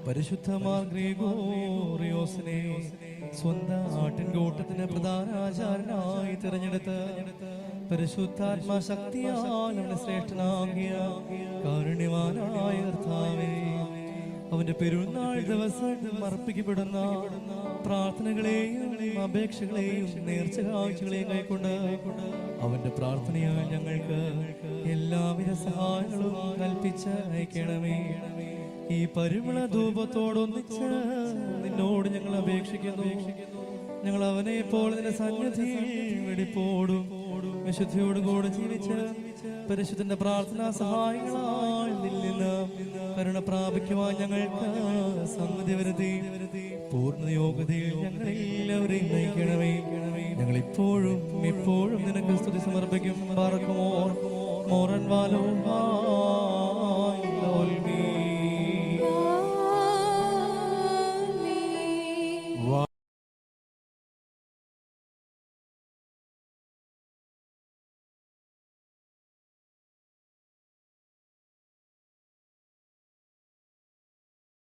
പരിശുദ്ധമാർ ഗ്രിഗോറിയോസിനെ സ്വന്തം ആട്ടിൻകൂട്ടത്തിന് പ്രധാനാചാരനായി തിരഞ്ഞെടുത്ത് പരിശുദ്ധാത്മാശക്തിയാൽ അവനെ ശ്രേഷ്ഠനാകിയ കാരുണ്യവാനായ കർത്താവേ, അവന്റെ പെരുന്നാൾ ദിവസം അർപ്പിക്കപ്പെടുന്ന പ്രാർത്ഥനകളെയും അപേക്ഷകളെയും നേർച്ച കാഴ്ചകളെയും കൈക്കൊണ്ട് അവന്റെ പ്രാർത്ഥനയാൽ ഞങ്ങൾക്ക് എല്ലാവിധ സഹായങ്ങളും കൽപ്പിച്ച് അയക്കണമേ. ഈ പരിമള ധൂപത്തോടൊന്നിച്ച് നിന്നോട് ഞങ്ങൾ അപേക്ഷിക്കുന്നു. ഞങ്ങൾ അവനെ ഇപ്പോൾ നിന്റെ സന്നിധിയിൽ വെടിപ്പോടും വിശുദ്ധിയോടും കൂടെ ജീവിച്ച് പരിശുദ്ധന്റെ പ്രാർത്ഥനാ സഹായങ്ങളാൽ നിന്ന് കരുണ പ്രാപിക്കുവാൻ ഞങ്ങൾക്ക് സമ്മതി വരുത്തി പൂർണ്ണ യോഗ്യതയിൽ ഞങ്ങളെല്ലാവരെയും നയിക്കണമേ. ഞങ്ങൾ ഇപ്പോഴും എപ്പോഴും നിനക്ക് സ്തുതി സമർപ്പിക്കും. പാർക്കുമോ മോറൻ വാലോ